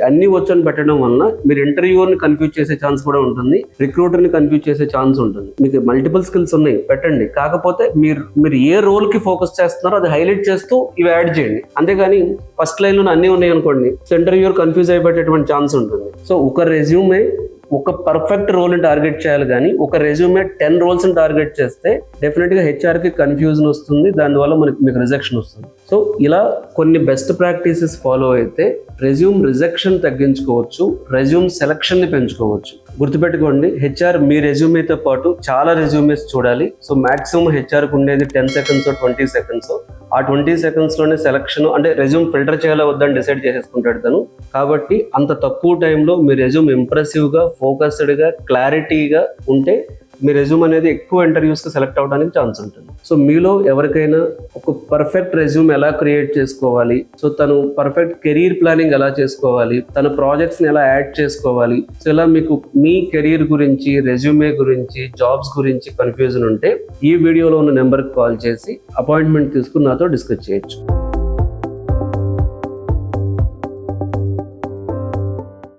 అన్ని వచ్చని పెట్టడం వలన మీరు ఇంటర్వ్యూని కన్ఫ్యూజ్ చేసే ఛాన్స్ కూడా ఉంటుంది, రిక్రూటర్ని కన్ఫ్యూజ్ చేసే ఛాన్స్ ఉంటుంది. మీకు మల్టిపుల్ స్కిల్స్ ఉన్నాయి పెట్టండి, కాకపోతే మీరు ఏ రోల్ కి ఫోకస్ చేస్తున్నారో అది హైలైట్ చేస్తూ ఇవి యాడ్ చేయండి. అంతేగాని ఫస్ట్ లైన్ లో అన్ని ఉన్నాయి అనుకోండి, ఇంటర్వ్యూర్ కన్ఫ్యూజ్ అయిపోయేటువంటి ఛాన్స్ ఉంటుంది. సో ఒక రెజ్యూమే ఒక పర్ఫెక్ట్ రోల్ని టార్గెట్ చేయాలి, కానీ ఒక రెజ్యూమే 10 రోల్స్ని టార్గెట్ చేస్తే డెఫినెట్గా హెచ్ఆర్కి కన్ఫ్యూజన్ వస్తుంది, దానివల్ల మీకు రిజెక్షన్ వస్తుంది. సో ఇలా కొన్ని బెస్ట్ ప్రాక్టీసెస్ ఫాలో అయితే రెజ్యూమ్ రిజెక్షన్ తగ్గించుకోవచ్చు, రెజ్యూమ్ సెలక్షన్ని పెంచుకోవచ్చు. గుర్తుపెట్టుకోండి, హెచ్ఆర్ మీ రెజ్యూమేతో పాటు చాలా రెజ్యూమేస్ చూడాలి. సో మాక్సిమం హెచ్ఆర్కి ఉండేది 10 సెకండ్స్ 20 సెకండ్స్. ఆ 20 సెకండ్స్లోనే సెలక్షన్ అంటే రెజ్యూమ్ ఫిల్టర్ చేయాలా వద్దని డిసైడ్ చేసేసుకుంటాడు తను. కాబట్టి అంత తక్కువ టైంలో మీ రెజ్యూమ్ ఇంప్రెసివ్గా, ఫోకస్డ్గా, క్లారిటీగా ఉంటే మీ రెజ్యూమ్ అనేది ఎక్కువ ఇంటర్వ్యూస్కి సెలెక్ట్ అవడానికి ఛాన్స్ ఉంటుంది. సో మీలో ఎవరికైనా ఒక పర్ఫెక్ట్ రెజ్యూమ్ ఎలా క్రియేట్ చేసుకోవాలి, సో తను పర్ఫెక్ట్ కెరీర్ ప్లానింగ్ ఎలా చేసుకోవాలి, తన ప్రాజెక్ట్స్ని ఎలా యాడ్ చేసుకోవాలి, సో ఇలా మీకు మీ కెరీర్ గురించి, రెజ్యూమే గురించి, జాబ్స్ గురించి కన్ఫ్యూజన్ ఉంటే ఈ వీడియోలో ఉన్న నెంబర్కి కాల్ చేసి అపాయింట్మెంట్ తీసుకుని నాతో డిస్కస్ చేయొచ్చు.